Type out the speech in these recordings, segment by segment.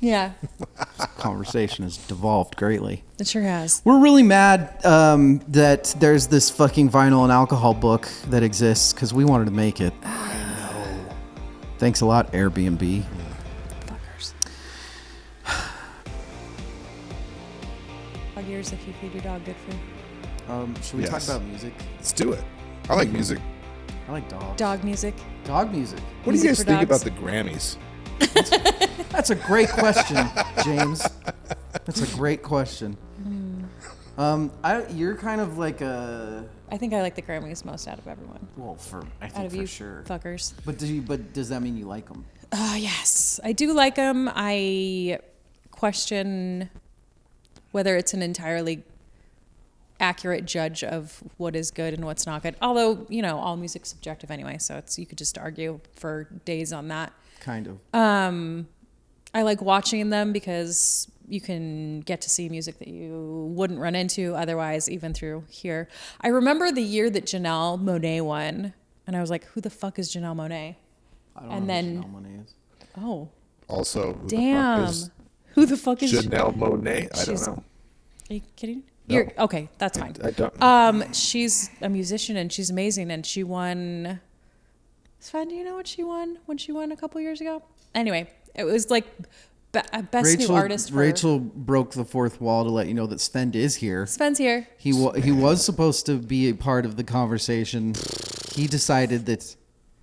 Yeah, Conversation has devolved greatly. it sure has. We're really mad that there's this fucking vinyl and alcohol book that exists because we wanted to make it. I know. Thanks a lot, Airbnb. Fuckers. Dog years if you feed your dog good food. Should we talk about music? Let's do it. I like music. I like dogs. Dog music. Dog music. What do you Music guys for think dogs? about the Grammys? That's a great question, James. That's a great question. You're kind of like a I think I like the Grammys most out of everyone. I Out think of for you sure. fuckers. But does that mean you like them? Yes, I do like them. I question whether it's an entirely accurate judge of what is good and what's not good. Although, all music's subjective anyway, so you could just argue for days on that. Kind of. I like watching them because you can get to see music that you wouldn't run into otherwise, even through here. I remember the year that Janelle Monáe won, and I was like, who the fuck is Janelle Monáe? I don't And know then- who Janelle Monáe is. Oh, Also, who damn. the fuck is Who the fuck is Janelle Monáe? I She's- don't know. Are you kidding? No. Okay, that's fine. I don't. She's a musician and she's amazing, and she won. Sven, do you know what she won when she won a couple years ago? Anyway, it was like best new artist. For Rachel broke the fourth wall to let you know that Sven is here. Sven's here. He was supposed to be a part of the conversation. He decided that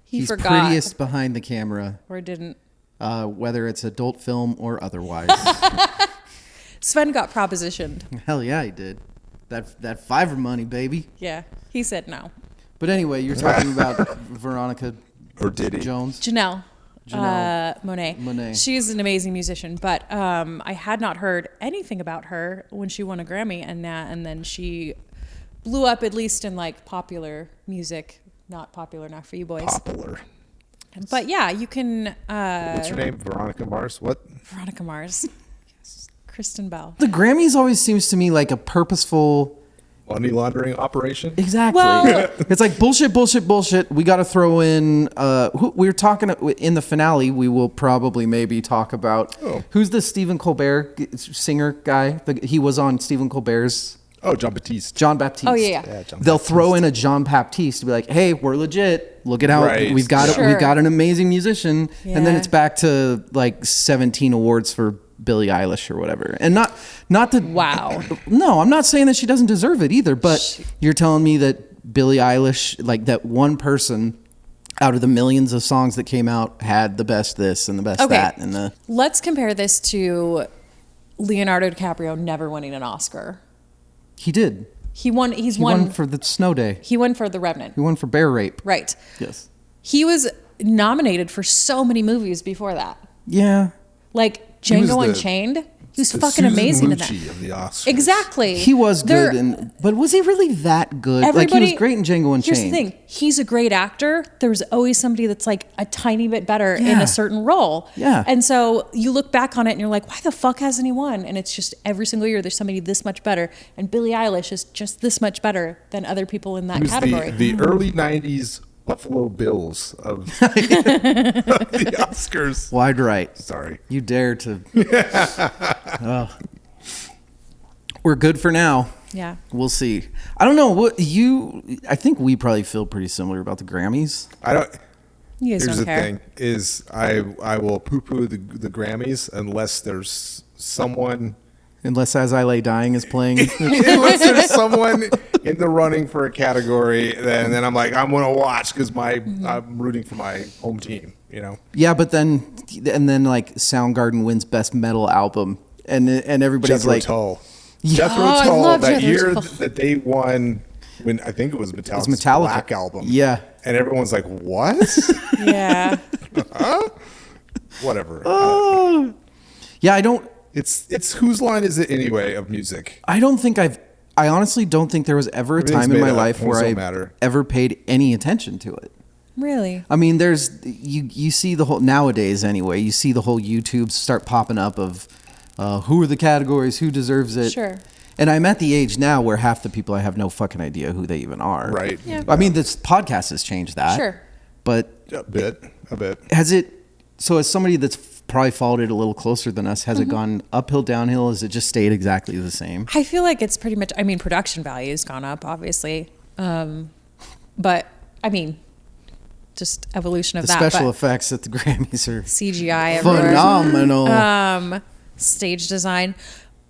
He he's forgot. prettiest behind the camera, Or didn't. whether it's adult film or otherwise. Sven got propositioned. Hell yeah, he did. That Fiverr money, baby. Yeah, he said no. But anyway, you're talking about Veronica Or did he? Jones. Janelle Janelle Monáe. She's an amazing musician, but I had not heard anything about her when she won a Grammy, and then she blew up, at least in like popular music. Not popular enough for you boys. Popular. But yeah, you can. What's her name? Veronica Mars? What? Veronica Mars. Kristen Bell. The Grammys always seems to me like a purposeful. Money laundering operation? Exactly. Well- It's like bullshit. We got to throw in. We were talking in the finale. We will probably maybe talk about who's the Stephen Colbert singer guy. He was on Stephen Colbert's. Oh, John Baptiste. John Baptiste. Oh yeah. Yeah, John They'll Baptiste. throw in a John Baptiste to be like, "Hey, we're legit. Look at how Right. we've got Sure. we've got an amazing musician." And then Yeah. it's back to like 17 awards for Billie Eilish or whatever. And not that Wow. No, I'm not saying that she doesn't deserve it either, but you're telling me that Billie Eilish, like that one person out of the millions of songs that came out, had the best this and the best Okay. that and the Let's compare this to Leonardo DiCaprio never winning an Oscar. He did. He won. He won for the Snow Day. He won for The Revenant. He won for Bear Rape. Right. Yes. He was nominated for so many movies before that. Yeah. Like He was Django the- Unchained. He was The fucking Susan amazing in that. Lucci of the Oscars. Exactly. He was There- good, but was he really that good? Like he was great in Django Unchained. Here's the thing: he's a great actor. There's always somebody that's like a tiny bit better in Yeah. a certain role. Yeah. And so you look back on it and you're like, why the fuck hasn't he won? And it's just every single year there's somebody this much better, and Billie Eilish is just this much better than other people in that He was category. the early 90s Buffalo Bills of the Oscars. Wide right. Sorry. You dare to. Oh. We're good for now. Yeah. We'll see. I don't know what you. I think we probably feel pretty similar about the Grammys. I don't. You guys Here's the don't care. thing: is I will poo-poo the Grammys unless there's someone Unless As I Lay Dying is playing. unless there's someone in the running for a category, then I'm like I'm gonna watch because I'm rooting for my home team. You know. Yeah, but then like Soundgarden wins Best Metal Album, and everybody's Jethro like, Tull. Yeah. Jethro Oh, I Tull. love That Jethro year Tull. that they won, when I think it was Metallica's Metallica. Black Album. Yeah. And everyone's like, "What?" Yeah. Whatever. yeah, I don't. It's whose line is it anyway of music? I don't think I honestly don't think there was ever a Everything's time in made my up. life Things where don't I matter. ever paid any attention to it. Really? I mean, there's you see the whole nowadays anyway. You see the whole YouTube start popping up of who are the categories, who deserves it. Sure. And I'm at the age now where half the people I have no fucking idea who they even are. Right. Yeah. I mean, this podcast has changed that. Sure. But A bit. has it? So as somebody that's probably followed it a little closer than us. Has it gone uphill, downhill? Has it just stayed exactly the same? I feel like it's pretty much, I mean, production value has gone up, obviously. But, I mean, just evolution of The that. special but effects at the Grammys are CGI everywhere. phenomenal. Stage design.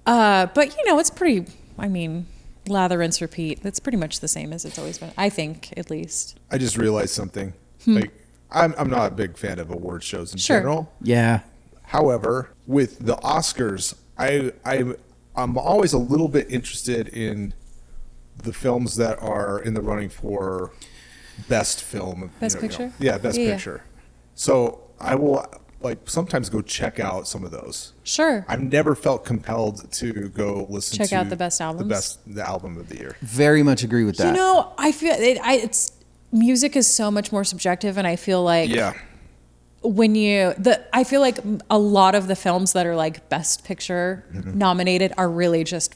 But, you know, it's pretty, I mean, lather, rinse, repeat. It's pretty much the same as it's always been, I think, at least. I just realized something. Like, I'm not a big fan of award shows in Sure. general. Yeah. However, with the Oscars, I'm always a little bit interested in the films that are in the running for best film. Best Picture? Yeah, best Yeah. picture. So I will like sometimes go check out some of those. Sure. I've never felt compelled to go listen Check to out the best albums? the album of the year. Very much agree with that. You know, I feel it's music is so much more subjective, and I feel like Yeah. I feel like a lot of the films that are like best picture Mm-hmm. nominated are really just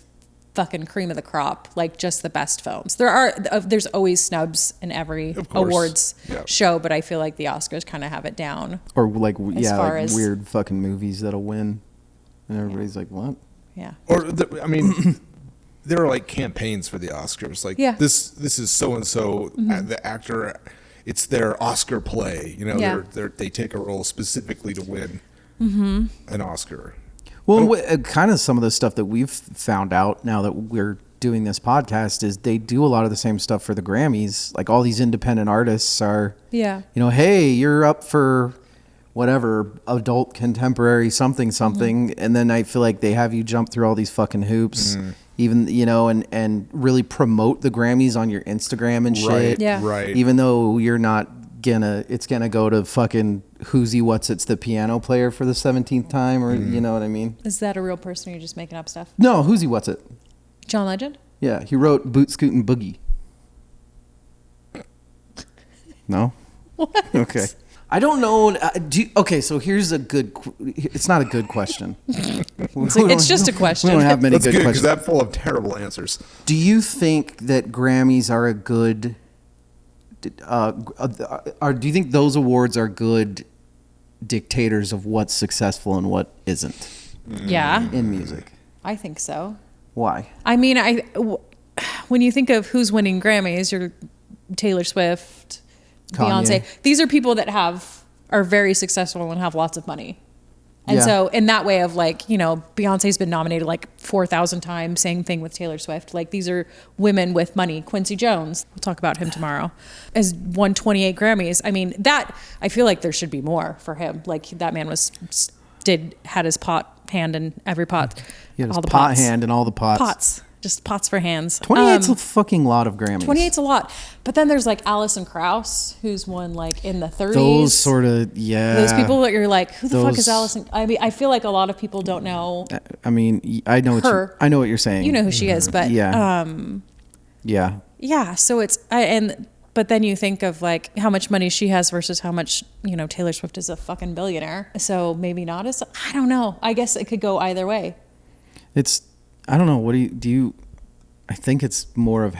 fucking cream of the crop, like just the best films. There's always snubs in every Of course. awards Yeah. show, but I feel like the Oscars kind of have it down. Or like, yeah, far like as- weird fucking movies that'll win. And everybody's like, what? Yeah. Or I mean, there are like campaigns for the Oscars. Like Yeah. Mm-hmm. this is so and so the actor. It's their Oscar play. You know, Yeah. they take a role specifically to win Mm-hmm. an Oscar. Well, kind of some of the stuff that we've found out now that we're doing this podcast is they do a lot of the same stuff for the Grammys. Like all these independent artists are, Yeah. you know, hey, you're up for whatever adult contemporary something, Mm-hmm. and then I feel like they have you jump through all these fucking hoops, even, you know, and really promote the Grammys on your Instagram and shit. Right. Yeah. Right. Even though you're not it's gonna go to fucking Who's He What's It's the piano player for the 17th time, or you know what I mean? Is that a real person, or you're just making up stuff? No, Who's He What's It? John Legend? Yeah, he wrote Boot Scootin' Boogie. No? What? Okay. I don't know. Okay, so here's a good. It's not a good question. It's just a question. We don't have many That's good good because questions. that's full of terrible answers. Do you think that Grammys are a good? Or do you think those awards are good dictators of what's successful and what isn't Yeah, in music? I think so. Why? I mean, when you think of who's winning Grammys, you're Taylor Swift, Kanye. Beyonce. These are people that are very successful and have lots of money. And Yeah. so in that way of like, you know, Beyonce's been nominated like 4,000 times, same thing with Taylor Swift. Like these are women with money. Quincy Jones, we'll talk about him tomorrow, has won 28 Grammys. I mean, I feel like there should be more for him. Like that man had his pot hand in every pot. He had his all the pot pots. hand and all the pots. Pots. Just pots for hands. 28's a fucking lot of Grammys. 28's a lot. But then there's like Alison Krauss, who's won like in the 30s. Those sort of, yeah. Those people that you're like, who the fuck Those- is Alison? I mean, I feel like a lot of people don't know. I mean, I know Her. I know what you're saying. You know who she is, but Yeah. Yeah. yeah. So but then you think of like how much money she has versus how much, you know, Taylor Swift is a fucking billionaire. So maybe not as, I don't know. I guess it could go either way. I don't know. What do you, I think it's more of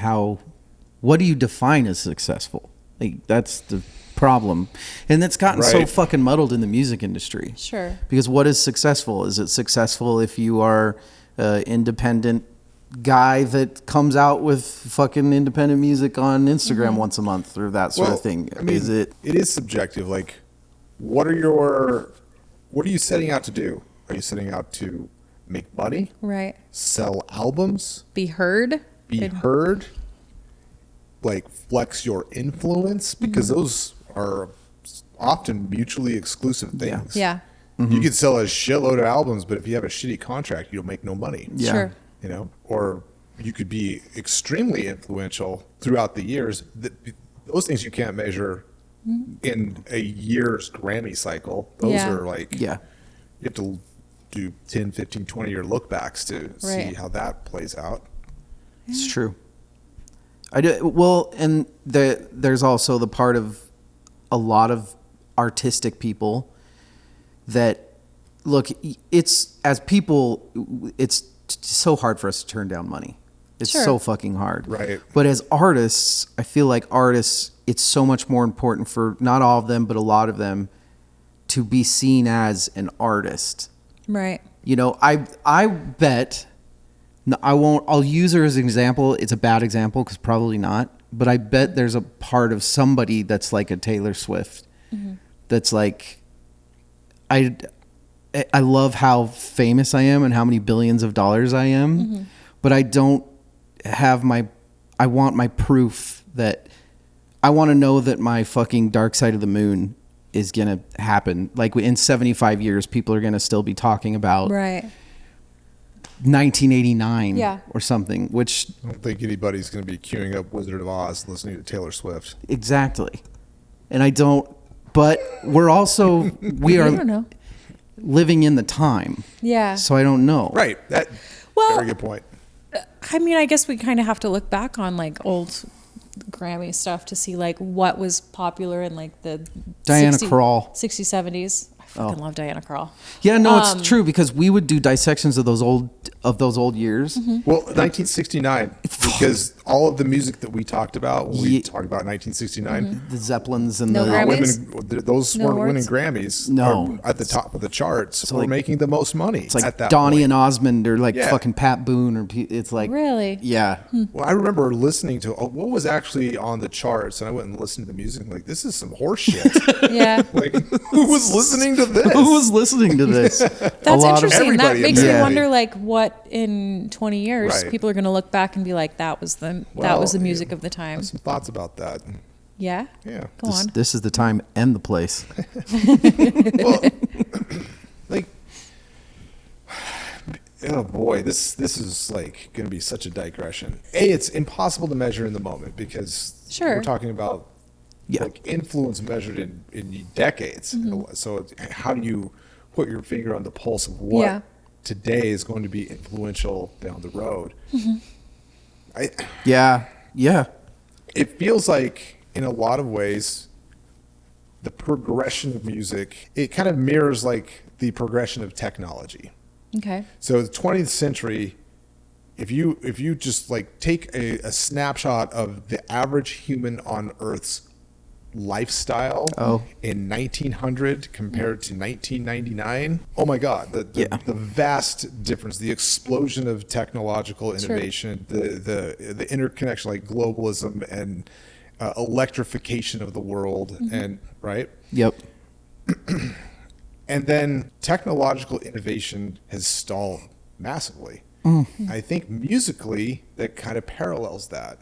what do you define as successful? Like that's the problem. And that's gotten so Right. fucking muddled in the music industry. Sure. Because what is successful? Is it successful if you are an independent guy that comes out with fucking independent music on Instagram once a month or that sort of thing? I mean, it is subjective. Like, what are you setting out to do? Are you setting out to make money, Right. sell albums, Be heard. be heard, like flex your influence? Because those are often mutually exclusive things. Yeah. You could sell a shitload of albums, but if you have a shitty contract, you'll make no money. Yeah. Sure. You know, or you could be extremely influential throughout the years. Those things you can't measure in a year's Grammy cycle. Those Yeah. are like, Yeah. you have to do 10, 15, 20-year look backs to see Right. how that plays out. It's true. I do well, and there's also the part of a lot of artistic people that look. It's as people, it's so hard for us to turn down money. It's Sure. so fucking hard. Right. But as artists, I feel like artists, it's so much more important for not all of them, but a lot of them, to be seen as an artist. Right. You know, I bet, no, I won't, I'll use her as an example. It's a bad example because probably not, but I bet there's a part of somebody that's like a Taylor Swift that's like, I love how famous I am and how many billions of dollars I am, but I don't have I want my proof that I want to know that my fucking Dark Side of the Moon is going to happen. Like in 75 years, people are going to still be talking about Right. 1989 Yeah. or something, which I don't think anybody's going to be queuing up Wizard of Oz listening to Taylor Swift. exactly. And I don't, but we I don't are know. living in the time. Yeah. So I don't know. Right. That Well- very good point. I mean, I guess we kind of have to look back on like old Grammy stuff to see like what was popular in like the Diana Krall. 60s, 70s. I fucking love Diana Krall. Yeah, no, it's true because we would do dissections of those old years. Well, 1969, because all of the music that we talked about when we Ye- talked about 1969, The Zeppelins and No the Grammys? those No weren't winning awards? Grammys. No. Or at the top of the charts. So, We're like- making the most money. it's like at that Donnie point. and Osmond or like Yeah. fucking Pat Boone or it's like Really? yeah. Well, I remember listening to what was actually on the charts, and I went and listened to the music. Like, this is some horse shit. Yeah. Like, who was listening to this? Who was listening to this? That's interesting. That everybody makes me apparently. wonder, like, what in 20 years Right. people are going to look back and be like, that was the Well, music yeah. of the time. Some thoughts about that. Yeah. Yeah. Go on. This is the time and the place. Well, like, oh boy, this is like going to be such a digression. It's impossible to measure in the moment because Sure. we're talking about Yeah. like influence measured in decades. So how do you put your finger on the pulse of what Yeah. today is going to be influential down the road? Yeah. Yeah. It feels like in a lot of ways the progression of music, it kind of mirrors like the progression of technology. Okay. So the 20th century, if you just like take a snapshot of the average human on Earth's lifestyle in 1900 compared to 1999, oh my God, the vast difference, the explosion of technological innovation, the interconnection, like globalism and electrification of the world, and right. Yep. And then technological innovation has stalled massively. I think musically that kind of parallels that.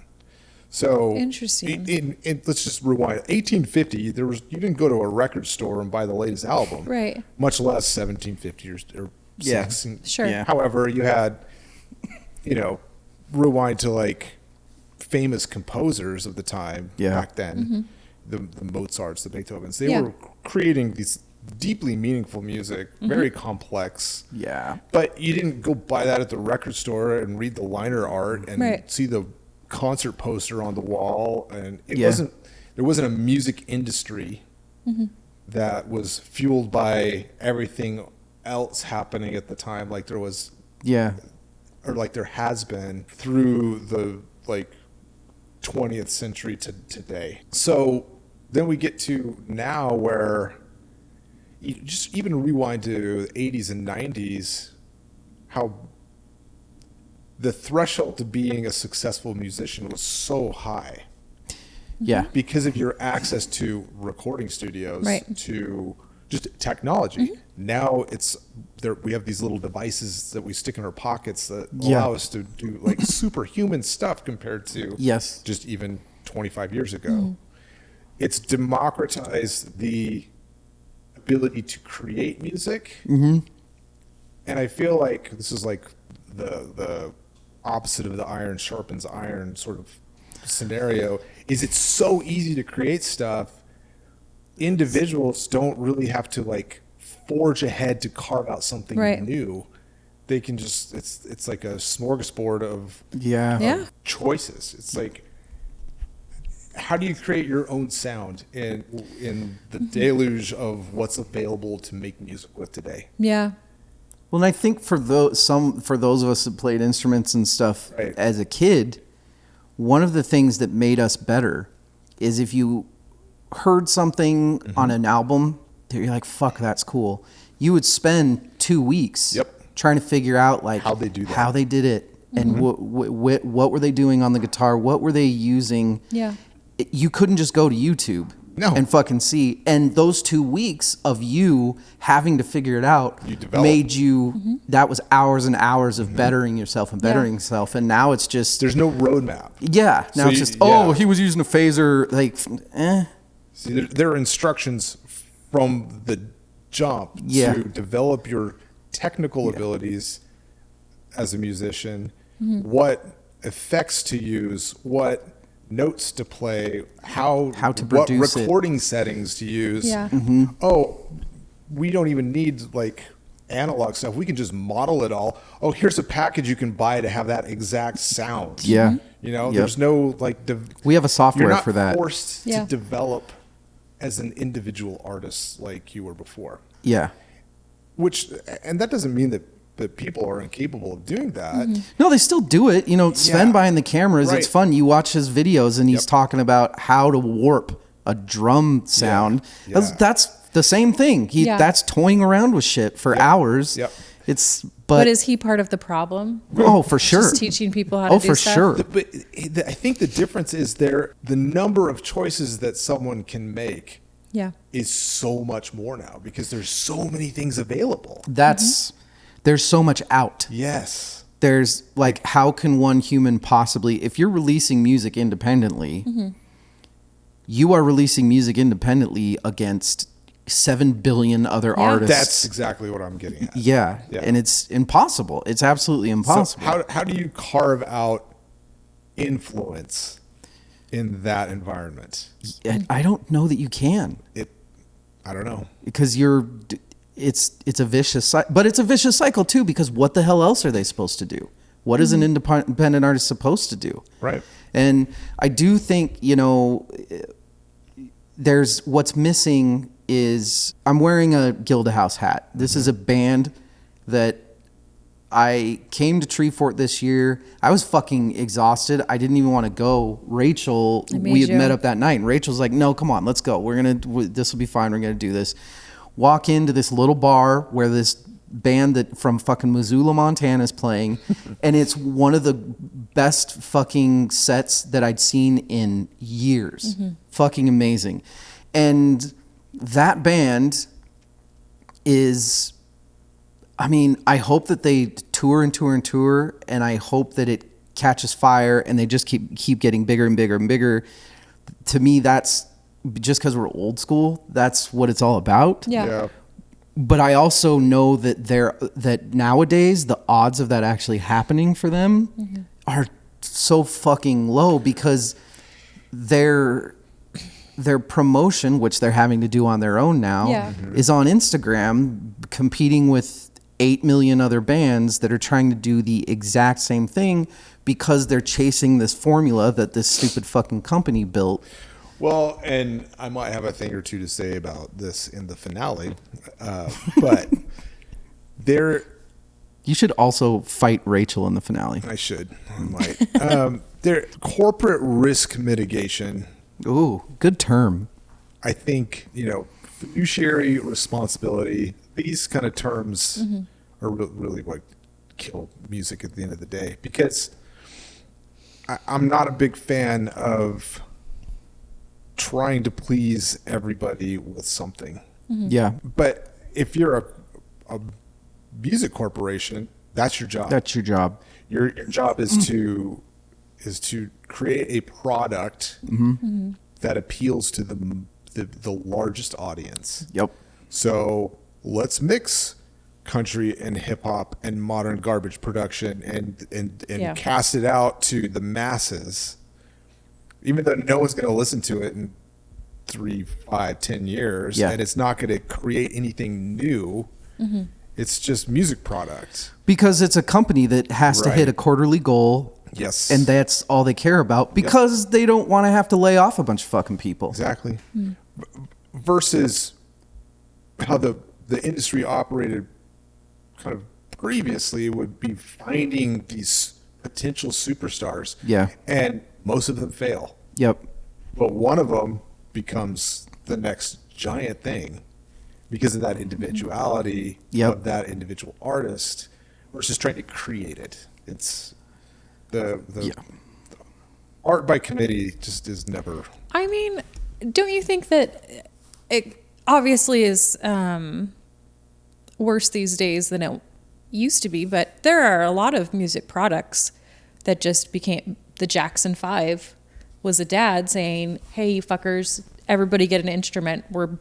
So Interesting. In let's just rewind. 1850, you didn't go to a record store and buy the latest album, Right. Much less 1750 or Yeah. six. And Sure. Yeah. However, you had, rewind to like famous composers of the time back then, the Mozarts, the Beethovens. They Yeah. were creating these deeply meaningful music, very complex. Yeah. But you didn't go buy that at the record store and read the liner art and Right. see the concert poster on the wall, and Yeah. there wasn't a music industry that was fueled by everything else happening at the time, like there was, Yeah. or like there has been through the like 20th century to today. So then we get to now where you just even rewind to the 80s and 90s, how the threshold to being a successful musician was so high Yeah. because of your access to recording studios, Right. to just technology. Now it's there. We have these little devices that we stick in our pockets that Yeah. allow us to do like superhuman stuff compared to Yes. just even 25 years ago. It's democratized the ability to create music, and I feel like this is like the opposite of the iron sharpens iron sort of scenario. Is it's so easy to create stuff, individuals don't really have to like forge ahead to carve out something Right. new. They can just it's like a smorgasbord of Yeah. Yeah. choices. It's like, how do you create your own sound in the deluge of what's available to make music with today? Yeah. Well, and I think for those of us that played instruments and stuff Right. as a kid, one of the things that made us better is if you heard something on an album you're like, fuck, that's cool. You would spend 2 weeks trying to figure out like how they do that, how they did it, and what were they doing on the guitar, what were they using. Yeah. You couldn't just go to YouTube and fucking see. And those 2 weeks of you having to figure it out made you, that was hours and hours of bettering yourself and bettering yourself. And now it's just, there's no roadmap. Yeah. Now it's just, he was using a phaser. Like, See, there are instructions from the jump to develop your technical abilities as a musician, what effects to use, what notes to play, how to produce, what recording settings to use. Yeah. Oh, we don't even need like analog stuff. We can just model it all. Oh, here's a package you can buy to have that exact sound. Yeah. You know, there's no like we have a software you're not for that. Forced to develop as an individual artist like you were before. Yeah. And that doesn't mean that people are incapable of doing that. No, they still do it. You know, Sven behind the cameras, it's fun. You watch his videos and he's talking about how to warp a drum sound. That's the same thing. That's toying around with shit for hours. But is he part of the problem? Oh, for sure. Just teaching people how to do stuff? Oh, for sure. But I think the difference is the number of choices that someone can make is so much more now because there's so many things available. There's so much out. Yes. There's like, how can one human possibly, if you're releasing music independently, you are releasing music independently against 7 billion other artists. That's exactly what I'm getting at. Yeah. And it's impossible. It's absolutely impossible. So how do you carve out influence in that environment? I don't know that you can. I don't know. Because it's a vicious cycle, but it's a vicious cycle too, because what the hell else are they supposed to do? What is an independent artist supposed to do? Right. And I do think, there's what's missing is I'm wearing a Gilda House hat. This is a band that I came to Treefort this year. I was fucking exhausted. I didn't even want to go. Rachel, we had met up that night and Rachel's like, no, come on, let's go. This will be fine. We're going to do this. Walk into this little bar where this band that from fucking Missoula, Montana is playing. And it's one of the best fucking sets that I'd seen in years. Fucking amazing. And that band is, I hope that they tour and tour and tour, and I hope that it catches fire and they just keep getting bigger and bigger and bigger. To me, that's just because we're old school, that's what it's all about. Yeah. But I also know that nowadays the odds of that actually happening for them are so fucking low because their promotion, which they're having to do on their own now, is on Instagram, competing with 8 million other bands that are trying to do the exact same thing because they're chasing this formula that this stupid fucking company built. Well, and I might have a thing or two to say about this in the finale, but you should also fight Rachel in the finale. I might. Their corporate risk mitigation. Ooh, good term. I think, fiduciary responsibility, these kind of terms are really what kill music at the end of the day, because I'm not a big fan of trying to please everybody with something. Yeah. But if you're a music corporation, that's your job. That's your job. Your job is to create a product that appeals to the largest audience. Yep. So let's mix country and hip hop and modern garbage production and cast it out to the masses, even though no one's going to listen to it in 3, 5, 10 years, and it's not going to create anything new. It's just music product. Because it's a company that has to hit a quarterly goal. Yes. And that's all they care about because they don't want to have to lay off a bunch of fucking people. Exactly. Versus how the industry operated kind of previously would be finding these potential superstars. Yeah. And most of them fail. Yep. But one of them becomes the next giant thing. because of that individuality Yep. of that individual artist versus trying to create it. It's the art by committee just is never. I mean, don't you think that it obviously is worse these days than it used to be? But there are a lot of music products that just became the Jackson 5 was a dad saying, "Hey, you fuckers, everybody get an instrument. We're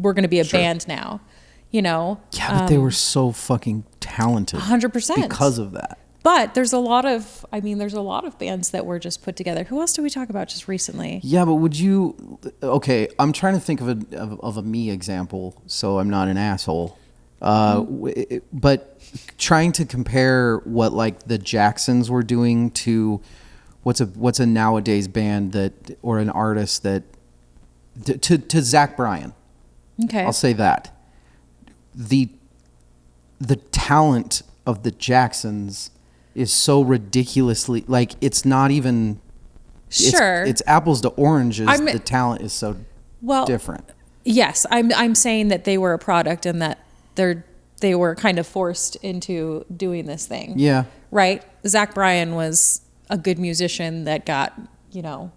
going to be a band now." You know? Yeah, but they were so fucking talented. 100%. Because of that. But there's a lot of bands that were just put together. Who else did we talk about just recently? Yeah, but would you? Okay, I'm trying to think of a me example, so I'm not an asshole. But trying to compare what like the Jacksons were doing to what's a nowadays band that or an artist that to Zach Bryan. Okay. I'll say that the talent of the Jacksons is so ridiculously like it's not even Sure. it's apples to oranges. The talent is so different. Yes, I'm saying that they were a product and that they were kind of forced into doing this thing. Yeah. Right? Zach Bryan was a good musician that got, you know,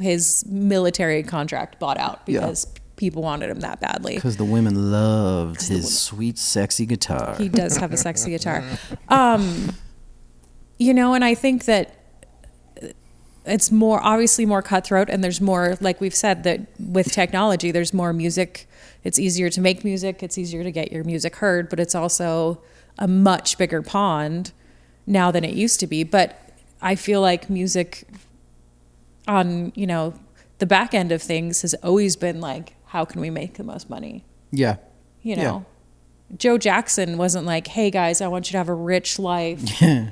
his military contract bought out because people wanted him that badly. Because the women loved his sweet, sexy guitar. He does have a sexy guitar. You know, and I think that it's obviously more cutthroat, and there's more, like we've said, that with technology, there's more music. It's easier to make music. It's easier to get your music heard, but it's also a much bigger pond now than it used to be. But I feel like music on, you know, the back end of things has always been like, how can we make the most money? Yeah. You know, Joe Jackson wasn't like, hey guys, I want you to have a rich life. You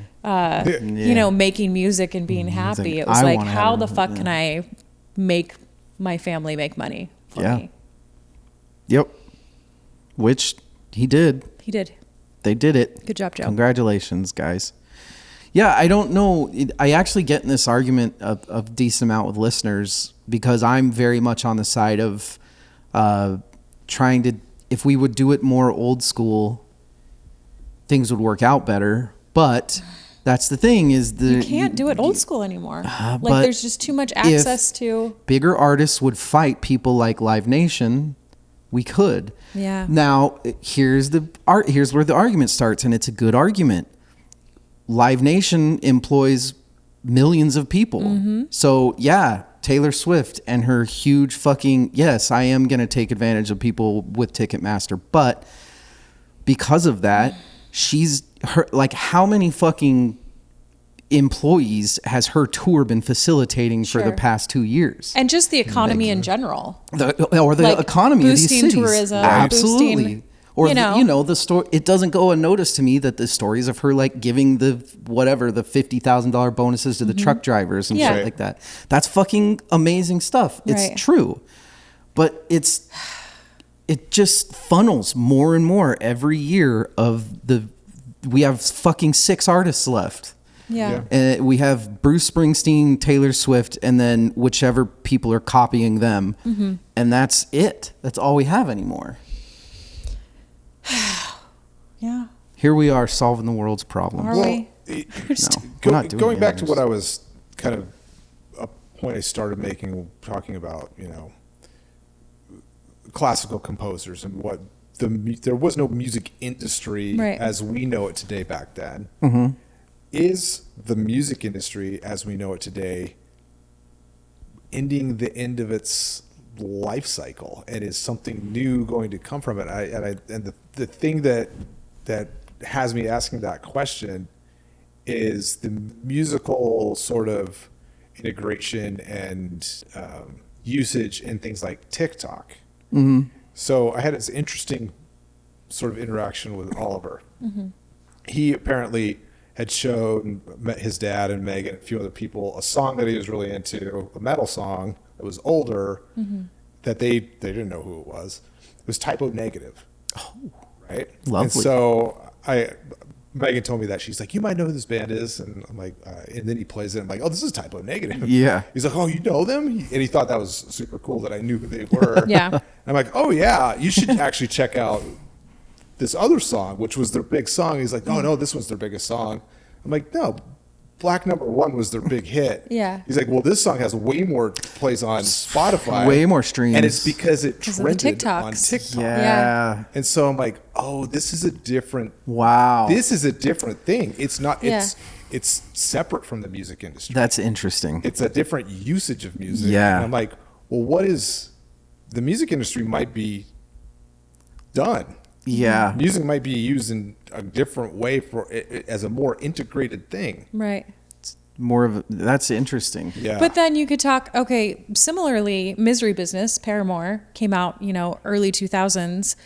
know, making music and being happy. It was like, how the fuck can I make my family make money for me? Yep. Which he did. He did. They did it. Good job, Joe. Congratulations, guys. Yeah, I don't know. I actually get in this argument a decent amount with listeners because I'm very much on the side of trying to, if we would do it more old school, things would work out better. But that's the thing is you can't do it old school anymore. Like there's just too much access to. Bigger artists would fight people like Live Nation. We could. Yeah. Now here's where the argument starts, and it's a good argument. Live Nation employs millions of people. Mm-hmm. So yeah, Taylor Swift and her huge fucking, yes, I am going to take advantage of people with Ticketmaster. But because of that, like how many fucking employees has her tour been facilitating for the past 2 years? And just the economy in general. The like economy of these cities. Tourism, absolutely. Boosting, or the story. It doesn't go unnoticed to me that the stories of her like giving the $50,000 bonuses to the truck drivers and shit like that. That's fucking amazing stuff. It's true, but it just funnels more and more every year. We have fucking 6 artists left. Yeah. And we have Bruce Springsteen, Taylor Swift, and then whichever people are copying them. Mm-hmm. And that's it. That's all we have anymore. Yeah. Here we are solving the world's problems. Are we? We're not doing going it. back to what I was kind of a point I started making, talking about, you know, classical composers and what there was no music industry as we know it today back then. Mm-hmm. Is the music industry as we know it today ending the end of its life cycle, and is something new going to come from it? And the thing that has me asking that question is the musical sort of integration and usage in things like TikTok. Mm-hmm. So I had this interesting sort of interaction with Oliver. Mm-hmm. He apparently had met his dad and Megan and a few other people a song that he was really into, a metal song that was older, that they didn't know who it was. It was Typo Negative. Oh, right. Lovely. And so Megan told me that. She's like, you might know who this band is. And I'm like, and then he plays it. I'm like, oh, this is Typo Negative. Yeah. He's like, oh, you know them? And he thought that was super cool that I knew who they were. Yeah. I'm like, oh, yeah, you should actually check out this other song, which was their big song. He's like, oh, no, this was their biggest song. I'm like, no, Black Number One was their big hit. Yeah. He's like, well, this song has way more plays on Spotify. Way more streams. And it's because it of the trended on TikToks. TikTok. Yeah. And so I'm like, oh, this is a different Wow. This is a different thing. It's not Yeah. it's separate from the music industry. That's interesting. It's a different usage of music. Yeah. And I'm like, well, what is the music industry might be done. Yeah. Music might be used in a different way for as a more integrated thing. Right. More of that's interesting. Yeah. But then you could talk, okay, similarly, Misery Business, Paramore, came out, early 2000s.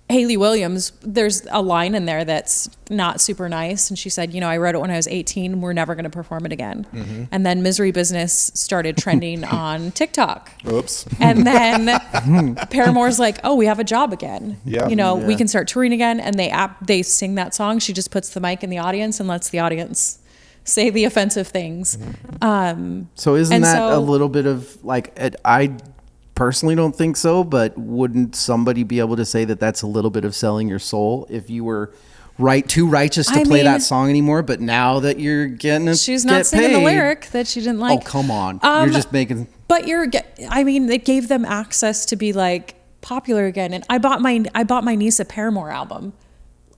Hayley Williams, there's a line in there that's not super nice. And she said, I wrote it when I was 18. We're never going to perform it again. Mm-hmm. And then Misery Business started trending on TikTok. Oops. And then Paramore's like, oh, we have a job again. Yeah. We can start touring again. And they sing that song. She just puts the mic in the audience and lets the audience say the offensive things. So isn't And that so- a little bit of like, I personally don't think so, but wouldn't somebody be able to say that that's a little bit of selling your soul if you were too righteous to I play mean- that song anymore, but now that you're getting it, She's not singing the lyric that she didn't like. Oh, come on. You're just making... But it gave them access to be like popular again. And I bought my niece a Paramore album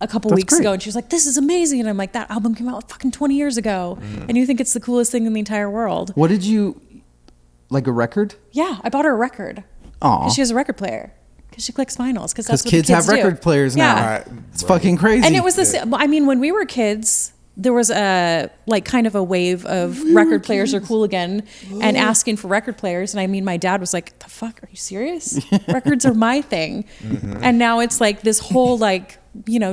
a couple That's weeks great. ago, and she was like, "This is amazing." And I'm like, "That album came out fucking 20 years ago, and you think it's the coolest thing in the entire world?" What did you... Like a record? Yeah, I bought her a record. Aw. Because she has a record player. Because she collects vinyls. Because that's Because what kids the have kids do. record players now. Yeah. Right. It's fucking crazy. And it was when we were kids, there was kind of a wave of record players are cool again and asking for record players. And my dad was like, the fuck, are you serious? Records are my thing. And now it's like this whole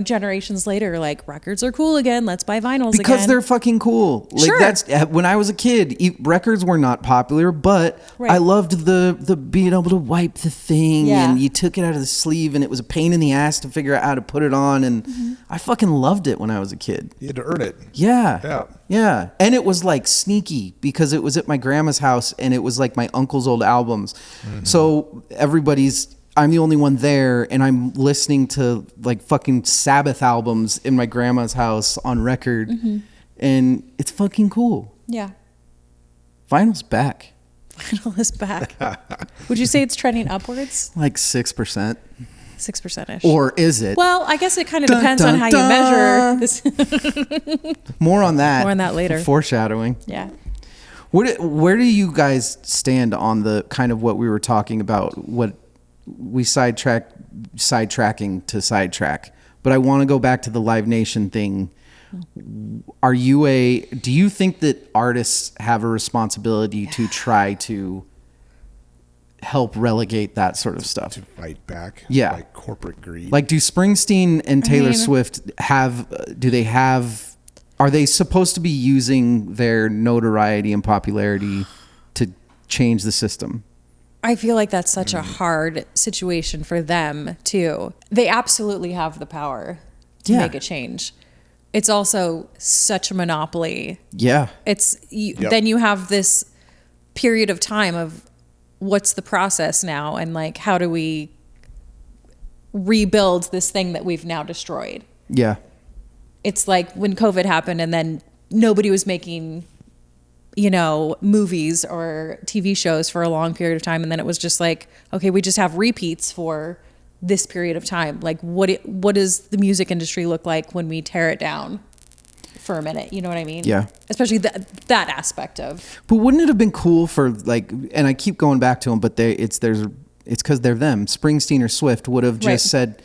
generations later, like records are cool again. Let's buy vinyls because again. they're fucking cool. Like Sure. that's when I was a kid, records were not popular, but Right. I loved the being able to wipe the thing Yeah. and you took it out of the sleeve and it was a pain in the ass to figure out how to put it on, and I fucking loved it when I was a kid. You had to earn it. Yeah. Yeah. Yeah. And it was like sneaky because it was at my grandma's house and it was like my uncle's old albums. So I'm the only one there and I'm listening to like fucking Sabbath albums in my grandma's house on record. And it's fucking cool. Yeah. Vinyl's back. Vinyl is back. Would you say it's trending upwards? Like 6%. 6%-ish. Or is it? Well, I guess it kind of Dun, depends dun, on how dun. you measure this. More on that. More on that later. Foreshadowing. Yeah. Where do you guys stand on the kind of what we were talking about? What we sidetracking to sidetrack, but I want to go back to the Live Nation thing. Do you think that artists have a responsibility to try to help relegate that sort of stuff? To fight back. Yeah. Like corporate greed. Like, do Springsteen and Taylor mean- Swift are they supposed to be using their notoriety and popularity to change the system? I feel like that's such a hard situation for them too. They absolutely have the power to Yeah. make a change. It's also such a monopoly. Yeah. Then you have this period of time of what's the process now, and like how do we rebuild this thing that we've now destroyed? Yeah. It's like when COVID happened and then nobody was making movies or TV shows for a long period of time, and then it was just like, okay, we just have repeats for this period of time. Like what does the music industry look like when we tear it down for a minute? You know what I mean? Yeah. Especially that aspect of. But wouldn't it have been cool for like, and I keep going back to them, but it's because they're them. Springsteen or Swift would have just said,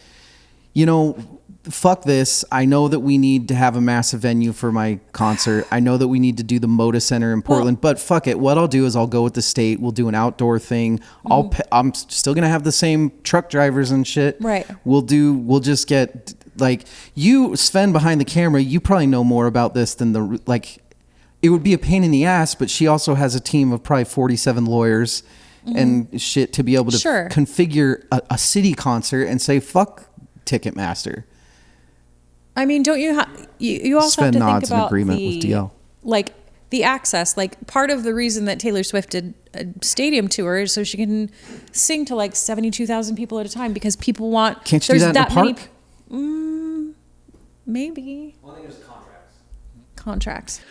fuck this. I know that we need to have a massive venue for my concert. I know that we need to do the Moda Center in Portland, but fuck it. What I'll do is I'll go with the state. We'll do an outdoor thing. I'm still going to have the same truck drivers and shit. Right. We'll just get like you, Sven, behind the camera. You probably know more about this than it would be a pain in the ass, but she also has a team of probably 47 lawyers and shit to be able to Sure. configure a city concert and say, fuck Ticketmaster. I mean, don't you you also Sven have to think nods in about agreement the with DL. like the access. Like part of the reason that Taylor Swift did a stadium tour is so she can sing to like 72,000 people at a time because people want. Can't you do there's that in a many. park? Maybe Well, I think there's contracts. contracts.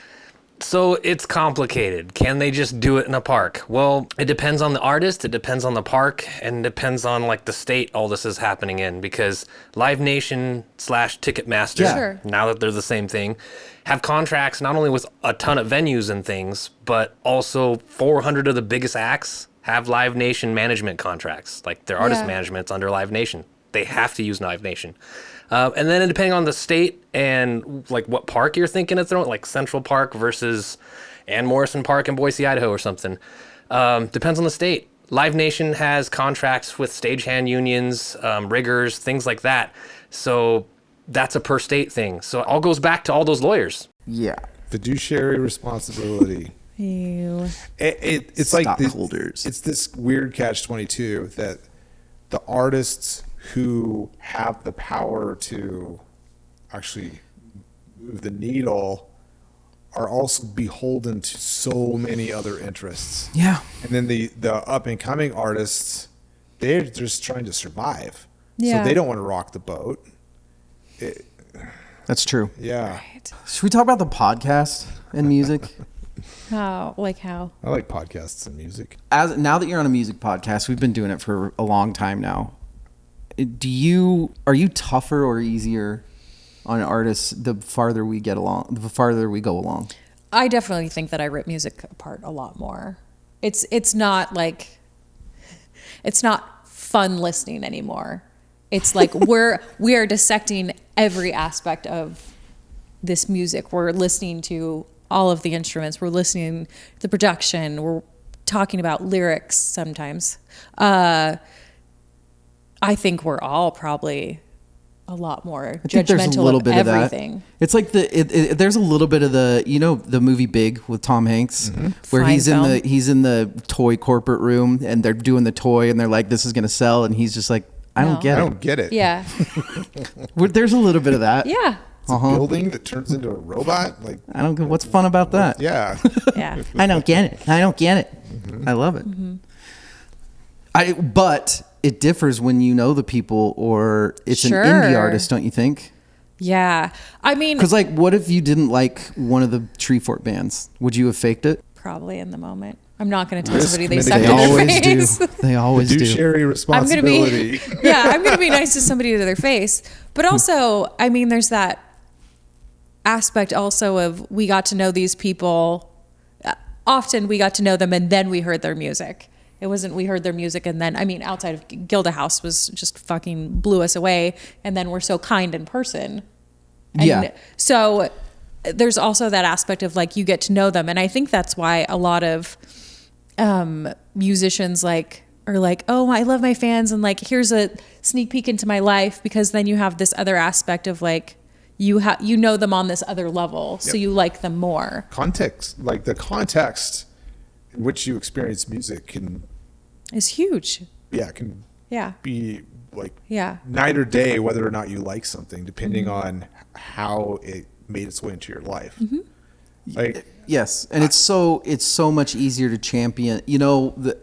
So it's complicated. Can they just do it in a park? Well, it depends on the artist, it depends on the park, and it depends on like the state all this is happening in because Live Nation / Ticketmaster, Yeah. Sure. now that they're the same thing, have contracts not only with a ton of venues and things, but also 400 of the biggest acts have Live Nation management contracts. Like their artist Yeah. management's under Live Nation. They have to use Live Nation. And then depending on the state and like what park you're thinking of throwing, like Central Park versus Ann Morrison Park in Boise, Idaho or something. Depends on the state. Live Nation has contracts with stagehand unions, riggers, things like that. So that's a per state thing. So it all goes back to all those lawyers. Yeah. Fiduciary responsibility. Ew. It's like this, Stockholders. it's this weird catch-22 that the artists who have the power to actually move the needle are also beholden to so many other interests. Yeah. And then the up and coming artists, they're just trying to survive. Yeah. So they don't want to rock the boat. That's true. Yeah. Should we talk about the podcast and music? How? Like how? I like podcasts and music. As now that you're on a music podcast, we've been doing it for a long time now. Are you tougher or easier on artists the farther we go along? I definitely think that I rip music apart a lot more. It's not like it's not fun listening anymore. It's like we are dissecting every aspect of this music. We're listening to all of the instruments. We're listening to the production. We're talking about lyrics sometimes. I think we're all probably a lot more I think there's a judgmental little of bit everything. of that. It's like there's a little bit of the movie Big with Tom Hanks, where Fine film. he's in the toy corporate room and they're doing the toy and they're like, this is gonna sell, and he's just like, I No. don't get I it. don't get it. Yeah. There's a little bit of that. Yeah. It's a building that turns into a robot. Like, I don't get what's fun about that. yeah. Yeah. I don't get it. I don't get it. I love it. But it differs when you know the people or it's Sure. an indie artist, don't you think? Yeah. I mean, Because like, what if you didn't like one of the Treefort bands? Would you have faked it? probably in the moment. I'm not going to tell Risk somebody they mitigation. sucked They in their always face. do. They always do. Fiduciary I'm going to be, responsibility. yeah, I'm going to be nice to somebody to their face. But also, I mean, there's that aspect also of we got to know these people. Often we got to know them and then we heard their music. It wasn't we heard their music and then, I mean, outside of Gilda House was just fucking blew us away. And then we're so kind in person. And Yeah. So there's also that aspect of like you get to know them. And I think that's why a lot of musicians like are like, oh, I love my fans and like here's a sneak peek into my life, because then you have this other aspect of like you know them on this other level, so Yep. you like them more. Context, like the context in which you experience music can It's huge. Yeah. be like Yeah. night or day whether or not you like something, depending on how it made its way into your life. Like, Yes, and it's so much easier to champion. You know,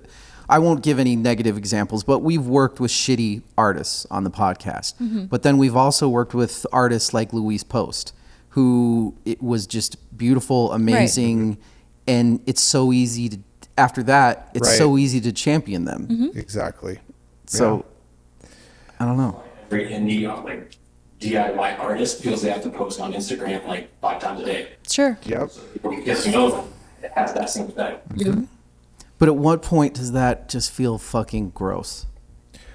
I won't give any negative examples, but we've worked with shitty artists on the podcast. But then we've also worked with artists like Louise Post, who it was just beautiful, amazing, and it's so easy to. After that, it's Right. so easy to champion them. exactly. So, I don't know. Every indie like DIY artist feels they have to post on Instagram like 5 times a day. Sure. Yep. Because you know them. It has that same effect. But at what point does that just feel fucking gross?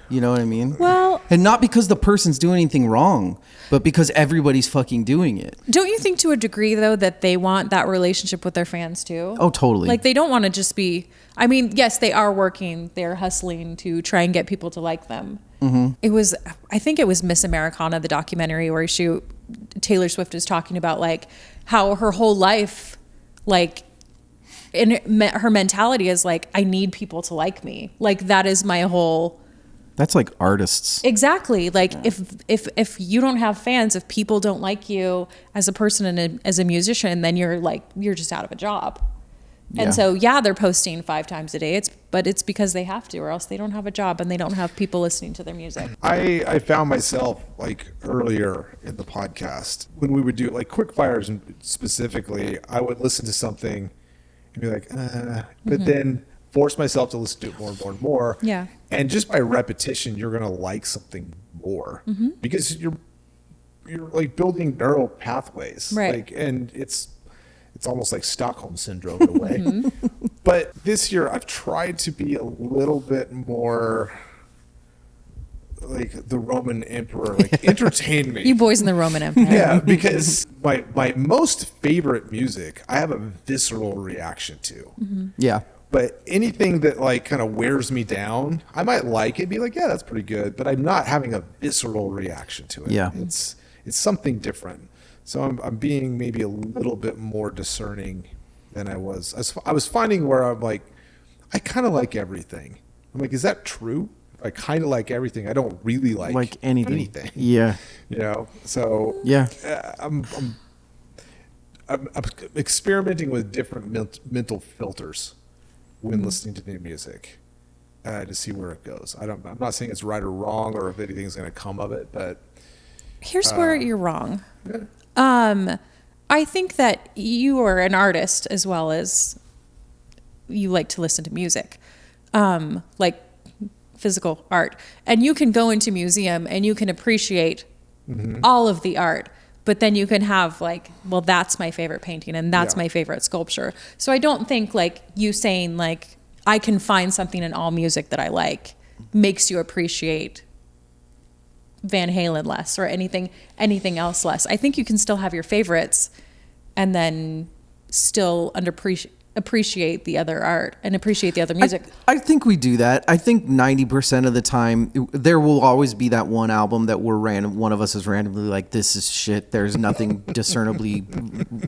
You know what I mean? Well, And not because the person's doing anything wrong, but because everybody's fucking doing it. don't you think to a degree though that they want that relationship with their fans too? Oh, totally. Like they don't want to just be. I mean, yes, they are working. They're hustling to try and get people to like them. It was, I think it was Miss Americana, the documentary where Taylor Swift is talking about like how her whole life, like, her mentality is like, I need people to like me. Like that is my whole That's like artists. Exactly. Like if you don't have fans, if people don't like you as a person and as a musician, then you're just out of a job. Yeah. And so they're posting 5 times a day. But it's because they have to, or else they don't have a job and they don't have people listening to their music. I found myself like earlier in the podcast when we would do like quick fires, and specifically, I would listen to something and be like, but then force myself to listen to it more and more and more. Yeah. And just by repetition, you're gonna like something more because you're like building neural pathways, Right. Like, and it's almost like Stockholm syndrome in a way. But this year, I've tried to be a little bit more like the Roman emperor, like entertain me. You boys in the Roman Empire. Yeah, because my most favorite music, I have a visceral reaction to. Yeah. But anything that like kind of wears me down, I might like it, be like, yeah, that's pretty good. But I'm not having a visceral reaction to it. Yeah. It's something different. So I'm being maybe a little bit more discerning than I was. I was finding where I'm like, I kind of like everything. I'm like, is that true? I kind of like everything. I don't really like anything. Yeah. You know. So Yeah. I'm experimenting with different mental filters when listening to new music to see where it goes. I'm not saying it's right or wrong or if anything's going to come of it, but Here's where you're wrong. I think that you are an artist as well as you like to listen to music, like physical art. And you can go into a museum and you can appreciate all of the art, but then you can have like, well, that's my favorite painting and that's my favorite sculpture. So I don't think like you saying like, I can find something in all music that I like makes you appreciate Van Halen less or anything else less. I think you can still have your favorites and then still appreciate the other art and appreciate the other music. I think we do that. I think 90% of the time there will always be that one album that one of us is randomly like, this is shit. There's nothing discernibly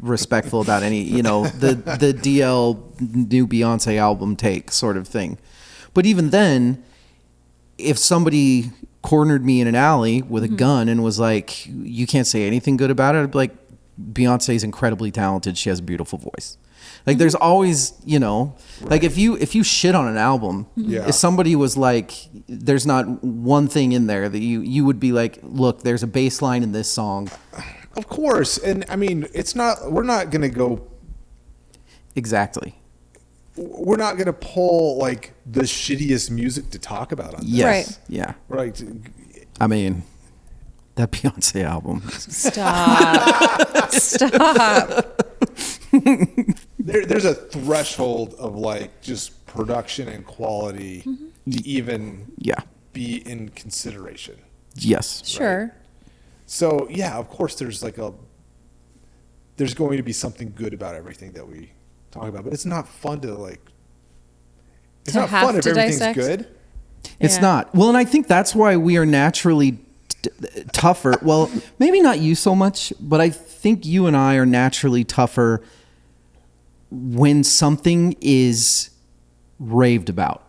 respectful about any, the DL new Beyonce album take sort of thing. But even then, if somebody cornered me in an alley with a gun and was like, you can't say anything good about it, I'd be like, Beyonce's incredibly talented. She has a beautiful voice. Like there's always, like if you shit on an album, if somebody was like, there's not one thing in there that you would be like, look, there's a bass line in this song. of course. And I mean, we're not going to go. Exactly. We're not going to pull like the shittiest music to talk about on this. Yes. Right. Yeah. Right. I mean, that Beyonce album. Stop. There's a threshold of like just production and quality to even be in consideration. Yes. Sure. So yeah, of course there's going to be something good about everything that we talk about, but it's not fun to like. It's To not have fun if to everything's dissect? good. It's Yeah. not. Well, and I think that's why we are naturally tougher. Well, maybe not you so much, but I think you and I are naturally tougher when something is raved about.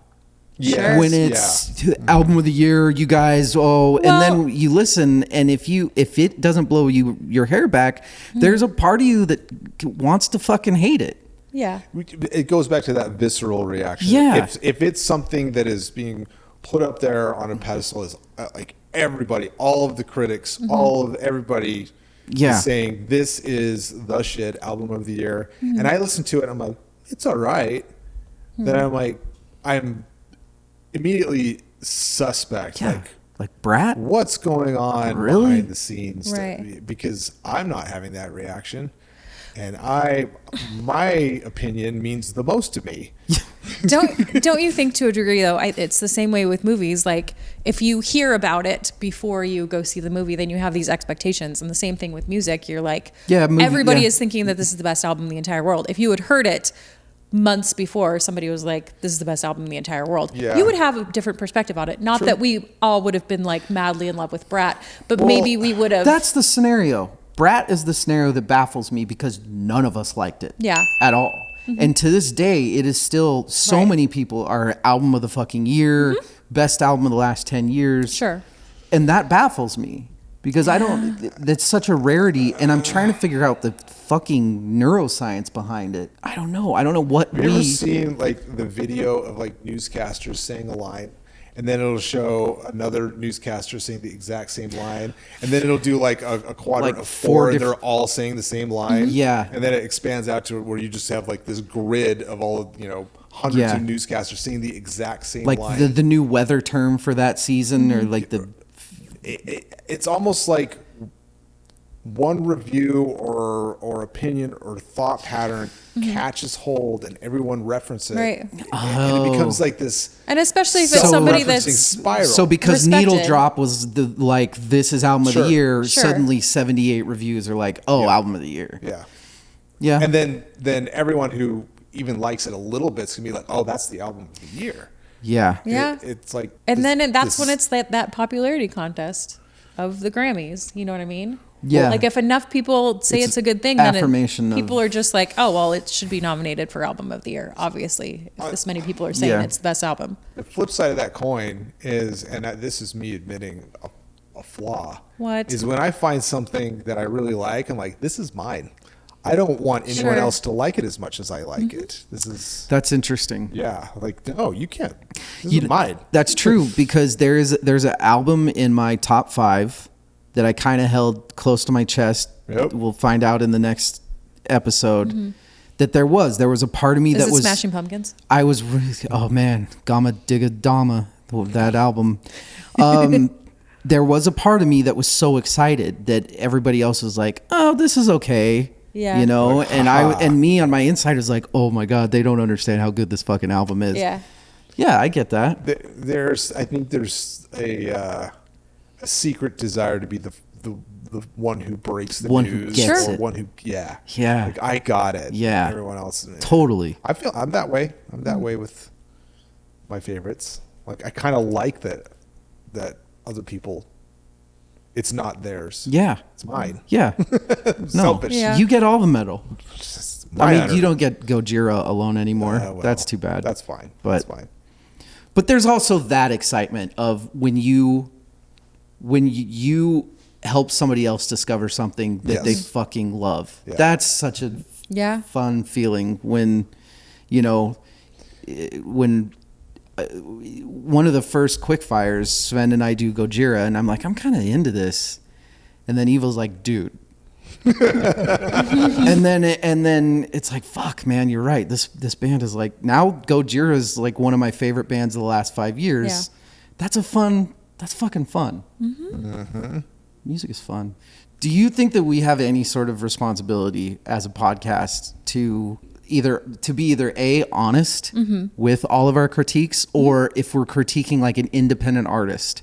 Yes, When it's album of the year, you guys, and then you listen, and if it doesn't blow your hair back, there's a part of you that wants to fucking hate it. Yeah. It goes back to that visceral reaction. Yeah. If it's something that is being put up there on a pedestal as like everybody, all of the critics, all of everybody is saying this is the shit album of the year, and I listen to it, and I'm like, it's all right. Then I'm like, I'm immediately suspect. Like Brat? What's going on Really? behind the scenes? Right. Because I'm not having that reaction. And my opinion means the most to me. Don't you think to a degree though? It's the same way with movies. Like if you hear about it before you go see the movie, then you have these expectations. And the same thing with music. You're like, everybody is thinking that this is the best album in the entire world. If you had heard it months before somebody was like, this is the best album in the entire world, you would have a different perspective on it. Not that we all would have been like madly in love with Brat, but maybe we would have. That's the scenario. Brat is the scenario that baffles me because none of us liked it. Yeah. At all. And to this day, it is still so many people are album of the fucking year, best album of the last 10 years. Sure. And that baffles me because I don't, that's such a rarity. And I'm trying to figure out the fucking neuroscience behind it. I don't know. I don't know what Have you ever seen like the video of like newscasters saying a line, and then it'll show another newscaster saying the exact same line, and then it'll do like a quadrant Like of four four, and different- they're all saying the same line. Yeah. And then it expands out to where you just have like this grid of all of, hundreds Yeah. of newscasters saying the exact same like line. the new weather term for that season or like the, It's almost like one review or opinion or thought pattern catches hold and everyone references it. Right. And it becomes like this. And especially if it's So- somebody self-referencing that's spiral. so because Respected. Needle Drop was the, like, this is album of Sure. the year, Sure. suddenly 78 reviews are like, oh, Yeah. album of the year. Yeah. Yeah. And then everyone who even likes it a little bit is gonna be like, oh, that's the album of the year. yeah. Yeah. It's like, And then that's this- when it's that popularity contest of the Grammys. You know what I mean? Yeah. Like if enough people say It's it's a good thing, then affirmation of- people are just like, oh, well, it should be nominated for album of the year. Obviously, if this many people are saying Yeah. it's the best album. The flip side of that coin is, and this is me admitting a flaw. What? Is when I find something that I really like, I'm like, this is mine. I don't want anyone Sure. else to like it as much as I like it. This is, That's interesting. yeah, like, no, you can't. This is mine. That's true because there's an album in my top 5 that I kind of held close to my chest. Yep. We'll find out in the next episode that there was a part of me Is that it was Smashing Pumpkins? I was really, oh man, Gamma Digga Dama, that album. There was a part of me that was so excited that everybody else was like, oh, this is okay. Yeah. You know, Like, and haha. and me on my inside was like, oh my God, they don't understand how good this fucking album is. Yeah. Yeah, I get that. I think there's a secret desire to be the one who breaks the One who news, gets or it. one who, yeah, Yeah. like I got it. Yeah. everyone else. Totally. I feel I'm that way. I'm that way with my favorites. Like I kind of like that other people, it's not theirs. Yeah. It's mine. Yeah. No, Selfish. Yeah. you get all the metal. It's I my mean, honor. you don't get Gojira alone anymore. Well, That's too bad. That's fine. But- That's fine. But there's also that excitement of when you help somebody else discover something that they Yes. fucking love. Yeah. That's such a Yeah. fun feeling when, when one of the first quick fires, Sven and I do Gojira, and I'm like, I'm kind of into this. And then Evil's like, dude. and then it's like, fuck, man, you're right. This band is like, now Gojira is like one of my favorite bands of the last 5 years. Yeah. That's fucking fun. Music is fun. Do you think that we have any sort of responsibility as a podcast to be either A, honest with all of our critiques, or if we're critiquing like an independent artist,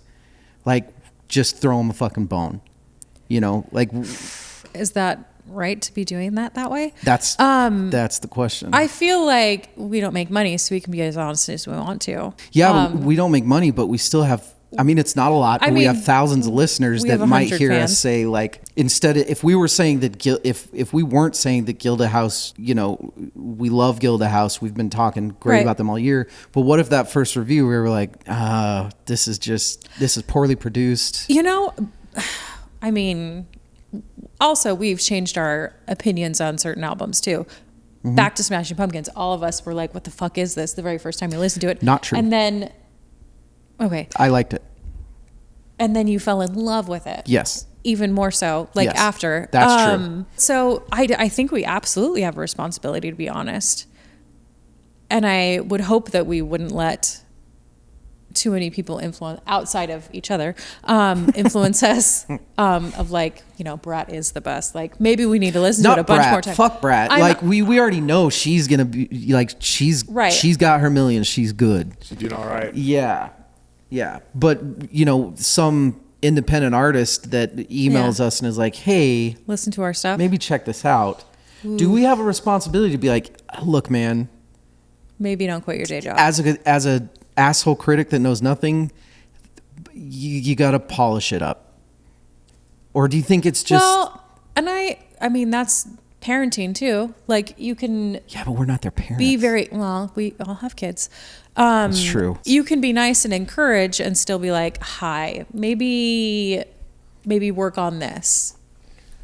like just throw them a fucking bone? Like Is that right to be doing that way? that's the question. I feel like we don't make money, so we can be as honest as we want to. Yeah, we don't make money, but we still have. I mean, it's not a lot, but we have thousands of listeners we that have might 100 hear us fans. say, like, instead of, if we were saying that, if we weren't saying that Gilda House, we love Gilda House, we've been talking great Right. about them all year. But what if that first review we were like, this is poorly produced? I mean, also we've changed our opinions on certain albums too. Mm-hmm. Back to Smashing Pumpkins, all of us were like, "What the fuck is this?" The very first time we listened to it. Not true. And then, okay, I liked it. and then you fell in love with it. Yes. Even more so, like Yes, after. that's true. So I think we absolutely have a responsibility to be honest. And I would hope that we wouldn't let too many people influence outside of each other, influence us, of like, Brat is the best. Like maybe we need to listen to it Not a bunch Brat. more times. Fuck Brat. I'm- Like we already know she's gonna be like Right. she's got her millions. She's good. She's doing all right. Yeah. But some independent artist that emails Yeah. us and is like, hey, listen to our stuff. maybe check this out. Do we have a responsibility to be like, look, man, Maybe don't quit your day job. as a asshole critic that knows nothing, you got to polish it up? Or do you think it's just well, and I mean, that's parenting too. Like you can Yeah, but we're not their parents. be very well. We all have kids. That's true. You can be nice and encourage, and still be like, "Hi, maybe work on this."